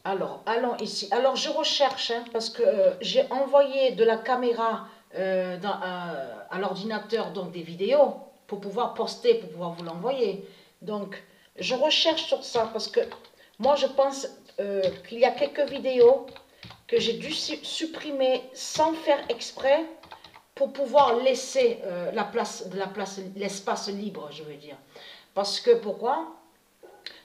Alors, allons ici. Alors, je recherche, hein, parce que j'ai envoyé de la caméra à l'ordinateur, donc des vidéos, pour pouvoir poster, pour pouvoir vous l'envoyer. Donc, je recherche sur ça, parce que moi, je pense qu'il y a quelques vidéos que j'ai dû supprimer sans faire exprès pour pouvoir laisser l'espace libre, je veux dire. Parce que, pourquoi?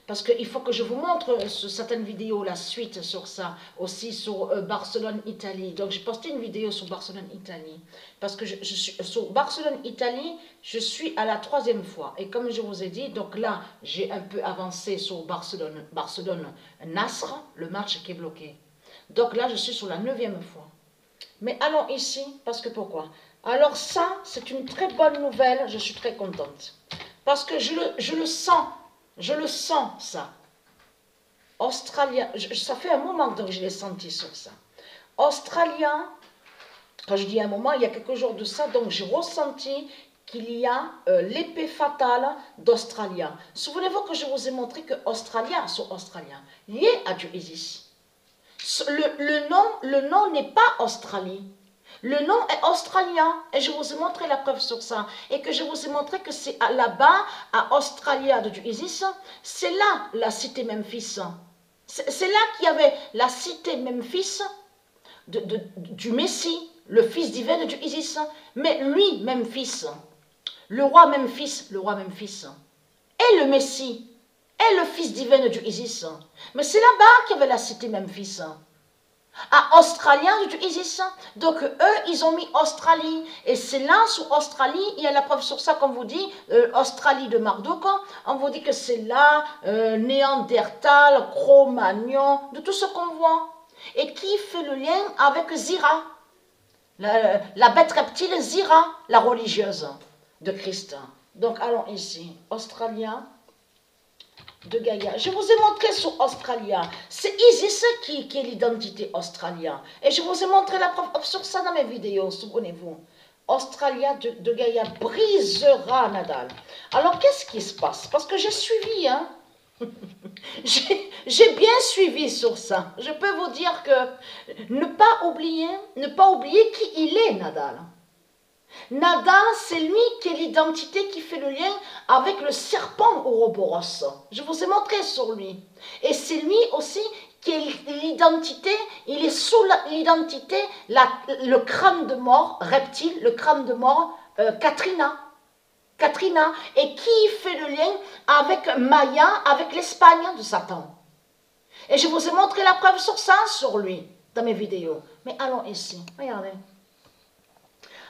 Parce qu'il faut que je vous montre sur certaines vidéos la suite sur ça, aussi sur Barcelone-Italie. Donc j'ai posté une vidéo sur Barcelone-Italie, parce que je suis sur Barcelone-Italie, je suis à la 3e fois. Et comme je vous ai dit, donc là, j'ai un peu avancé sur Barcelone-Nasr, le match qui est bloqué. Donc là, je suis sur la 9e fois. Mais allons ici, parce que pourquoi? Alors ça, c'est une très bonne nouvelle, je suis très contente. Parce que je le sens ça. Australien, ça fait un moment que je l'ai senti sur ça. Australien, quand je dis un moment, il y a quelques jours de ça, donc j'ai ressenti qu'il y a l'épée fatale d'Australien. Souvenez-vous que je vous ai montré que Australien, sur Australien, lié à Dieu Isis. Le nom n'est pas Australie. Le nom est australien et je vous ai montré la preuve sur ça. Et que je vous ai montré que c'est là-bas, à Australia de Isis, c'est là la cité Memphis. C'est là qu'il y avait la cité Memphis du Messie, le fils divin de Isis. Mais lui, Memphis, le roi Memphis, est le Messie, est le fils divin de Isis. Mais c'est là-bas qu'il y avait la cité Memphis. À Australien du Isis. Donc eux, ils ont mis Australie. Et c'est là, sous Australie, il y a la preuve sur ça, comme vous dit, Australie de Marduk. On vous dit que c'est là, Néandertal, Cro-Magnon, de tout ce qu'on voit. Et qui fait le lien avec Zira, la bête reptile Zira, la religieuse de Christ. Donc allons ici, Australien de Gaïa. Je vous ai montré sur Australia. C'est Isis qui est l'identité australienne. Et je vous ai montré la preuve sur ça dans mes vidéos, souvenez-vous. Australia de Gaïa brisera Nadal. Alors, qu'est-ce qui se passe? Parce que j'ai suivi, hein. J'ai bien suivi sur ça. Je peux vous dire que ne pas oublier qui il est, Nadal. Nadal, c'est lui qui est l'identité qui fait le lien avec le serpent Ouroboros. Je vous ai montré sur lui. Et c'est lui aussi qui est l'identité, il est sous l'identité, le crâne de mort, reptile, le crâne de mort, Katrina. Katrina, et qui fait le lien avec Maya, avec l'Espagne de Satan. Et je vous ai montré la preuve sur ça, sur lui, dans mes vidéos. Mais allons ici, regardez.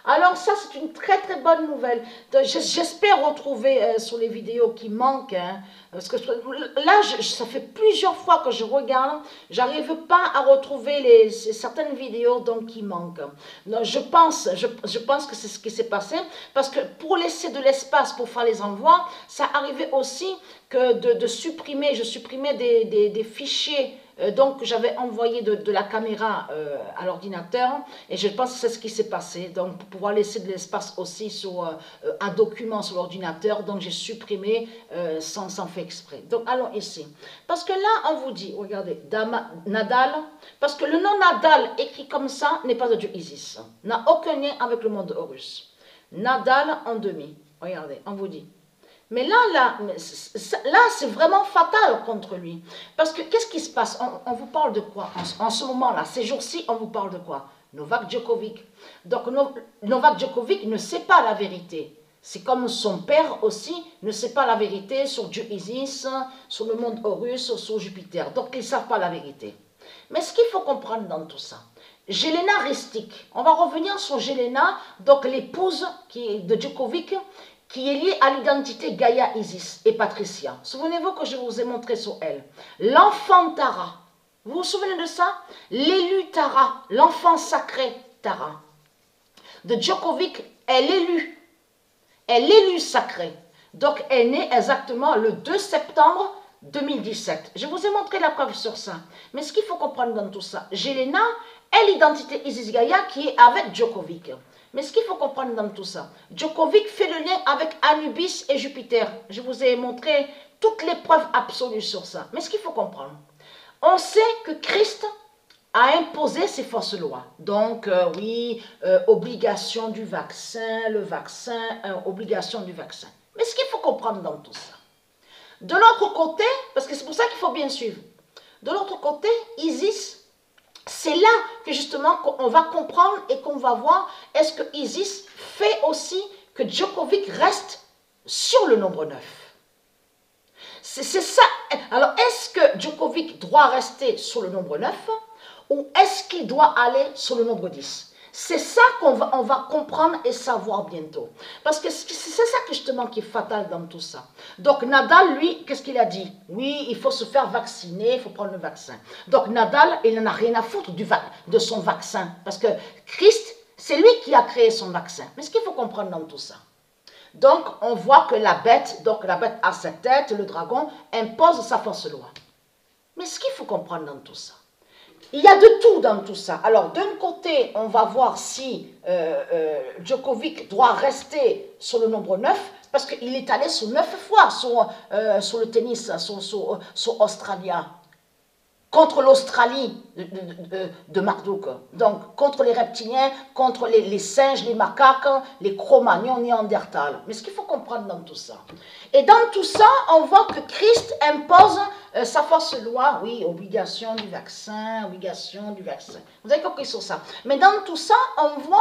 Alors ça, c'est une très très bonne nouvelle. J'espère retrouver sur les vidéos qui manquent, hein, parce que là, ça fait plusieurs fois que je regarde, j'arrive pas à retrouver certaines vidéos donc, qui manquent. Donc, je pense que c'est ce qui s'est passé, parce que pour laisser de l'espace pour faire les envois, ça arrivait aussi que de supprimer, je supprimais des fichiers donc j'avais envoyé de la caméra à l'ordinateur et je pense que c'est ce qui s'est passé. Donc pour pouvoir laisser de l'espace aussi sur un document sur l'ordinateur, donc j'ai supprimé sans faire exprès. Donc allons ici. Parce que là on vous dit, regardez, Nadal, parce que le nom Nadal écrit comme ça n'est pas de Dieu Isis, n'a aucun lien avec le monde Horus. Nadal en demi, regardez, on vous dit. Mais là c'est vraiment fatal contre lui. Parce que qu'est-ce qui se passe? On vous parle de quoi en ce moment-là? Ces jours-ci, on vous parle de quoi? Novak Djokovic. Donc Novak Djokovic ne sait pas la vérité. C'est comme son père aussi ne sait pas la vérité sur Dieu Isis, sur le monde Horus, sur Jupiter. Donc ils ne savent pas la vérité. Mais ce qu'il faut comprendre dans tout ça, Jelena Ristic, on va revenir sur Jelena, donc l'épouse de Djokovic, qui est liée à l'identité Gaïa Isis et Patricia. Souvenez-vous que je vous ai montré sur elle. L'enfant Tara. Vous vous souvenez de ça? L'élu Tara, l'enfant sacré Tara. De Djokovic est l'élu. Elle est l'élu sacré. Donc elle est née exactement le 2 septembre 2017. Je vous ai montré la preuve sur ça. Mais ce qu'il faut comprendre dans tout ça, Jelena est l'identité Isis Gaïa qui est avec Djokovic. Mais ce qu'il faut comprendre dans tout ça, Djokovic fait le lien avec Anubis et Jupiter. Je vous ai montré toutes les preuves absolues sur ça. Mais ce qu'il faut comprendre, On sait que Christ a imposé ses fausses lois. Donc, oui, obligation du vaccin, obligation du vaccin. Mais ce qu'il faut comprendre dans tout ça, de l'autre côté, parce que c'est pour ça qu'il faut bien suivre, de l'autre côté, Isis, c'est là que justement on va comprendre et qu'on va voir, est-ce que Isis fait aussi que Djokovic reste sur le nombre 9. C'est ça. Alors, est-ce que Djokovic doit rester sur le nombre 9 ou est-ce qu'il doit aller sur le nombre 10? C'est ça qu'on va comprendre et savoir bientôt. Parce que c'est ça justement qui est fatal dans tout ça. Donc Nadal, lui, qu'est-ce qu'il a dit? Oui, il faut se faire vacciner, il faut prendre le vaccin. Donc Nadal, il n'en a rien à foutre de son vaccin. Parce que Christ, c'est lui qui a créé son vaccin. Mais ce qu'il faut comprendre dans tout ça. Donc on voit que la bête a sa tête, le dragon, impose sa fausse loi. Mais ce qu'il faut comprendre dans tout ça, il y a de tout dans tout ça. Alors, d'un côté, on va voir si Djokovic doit rester sur le nombre 9, parce qu'il est allé sur 9 fois sur le tennis, sur Australia, contre l'Australie de Marduk. Donc, contre les reptiliens, contre les singes, les macaques, les Cro-Magnons, Néandertal. Mais ce qu'il faut comprendre dans tout ça. Et dans tout ça, on voit que Christ impose sa fausse loi, oui, obligation du vaccin. Vous avez compris sur ça. Mais dans tout ça, on voit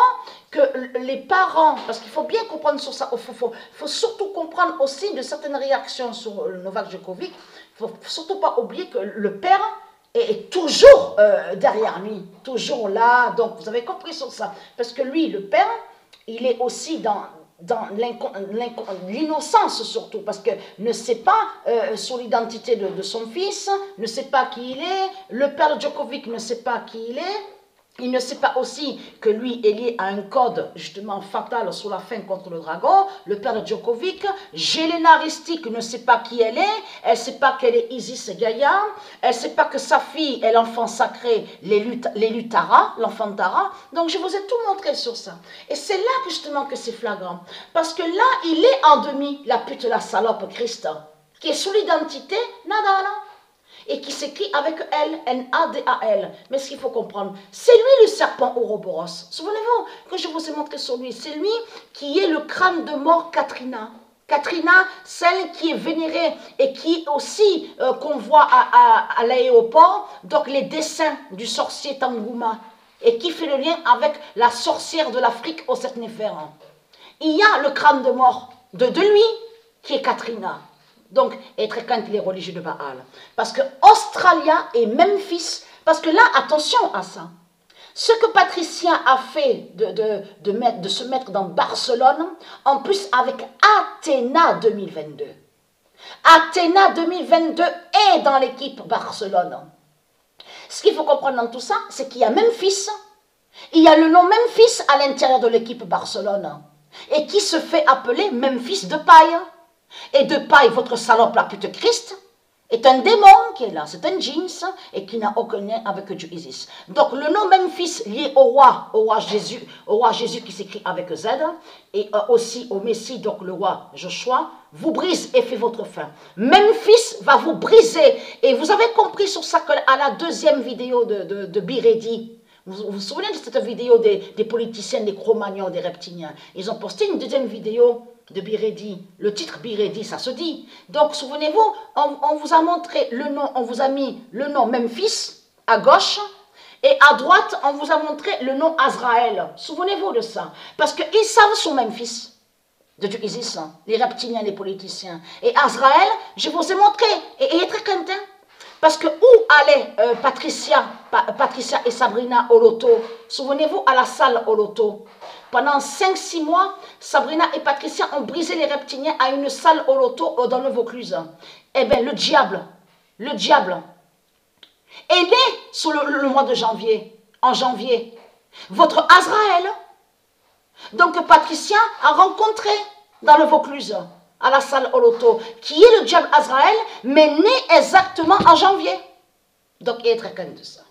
que les parents, parce qu'il faut bien comprendre sur ça, il faut surtout comprendre aussi de certaines réactions sur Novak Djokovic, il ne faut surtout pas oublier que le père est toujours derrière lui, toujours là. Donc, vous avez compris sur ça. Parce que lui, le père, il est aussi dans l'innocence surtout, parce que ne sait pas sur l'identité de son fils, ne sait pas qui il est, le père Djokovic ne sait pas qui il est, il ne sait pas aussi que lui est lié à un code justement fatal sur la fin contre le dragon, le père de Djokovic. Jelena Ristic ne sait pas qui elle ne sait pas qu'elle est Isis Gaïa, elle ne sait pas que sa fille est l'enfant sacré, l'élu Tara, l'enfant Tara. Donc je vous ai tout montré sur ça. Et c'est là que justement que c'est flagrant. Parce que là, il est en demi, la pute, la salope Christ, qui est sous l'identité Nadal. Et qui s'écrit avec L, N-A-D-A-L. Mais ce qu'il faut comprendre, c'est lui le serpent Ouroboros. Souvenez-vous que je vous ai montré sur lui. C'est lui qui est le crâne de mort Katrina. Katrina, celle qui est vénérée et qui aussi, qu'on voit à l'aéroport, donc les dessins du sorcier Tangouma, et qui fait le lien avec la sorcière de l'Afrique au Septnéfère. Il y a le crâne de mort de lui, qui est Katrina. Donc, être quand il est religieux de Baal. Parce que Australia et Memphis, parce que là, attention à ça. Ce que Patricia a fait de se mettre dans Barcelone, en plus avec Athéna 2022. Athéna 2022 est dans l'équipe Barcelone. Ce qu'il faut comprendre dans tout ça, c'est qu'il y a Memphis, il y a le nom Memphis à l'intérieur de l'équipe Barcelone, et qui se fait appeler Memphis de paille. Et de paille, votre salope, la pute Christ, est un démon qui est là, c'est un jeans, et qui n'a aucun lien avec Dieu Isis. Donc le nom Memphis lié au roi Jésus qui s'écrit avec Z, et aussi au Messie, donc le roi Joshua, vous brise et fait votre fin. Memphis va vous briser, et vous avez compris sur ça qu'à la deuxième vidéo de Biredi, vous vous souvenez de cette vidéo des politiciens, des Cro-Magnons, des reptiliens? Ils ont posté une deuxième vidéo de Biredi. Le titre Biredi, ça se dit. Donc, souvenez-vous, on vous a montré le nom, on vous a mis le nom Memphis à gauche, et à droite, on vous a montré le nom Azraël. Souvenez-vous de ça. Parce qu'ils savent son Memphis de Dieu Isis, les reptiliens, les politiciens. Et Azraël, je vous ai montré, et il est très content. Parce que où allaient Patricia et Sabrina au loto? Souvenez-vous, à la salle au loto. Pendant 5-6 mois, Sabrina et Patricia ont brisé les reptiliens à une salle au loto dans le Vaucluse. Eh bien, le diable est né sur le mois de janvier, en janvier. Votre Azraël. Donc Patricia a rencontré dans le Vaucluse, à la salle au loto, qui est le diable Azraël, mais né exactement en janvier. Donc il est très connu de ça.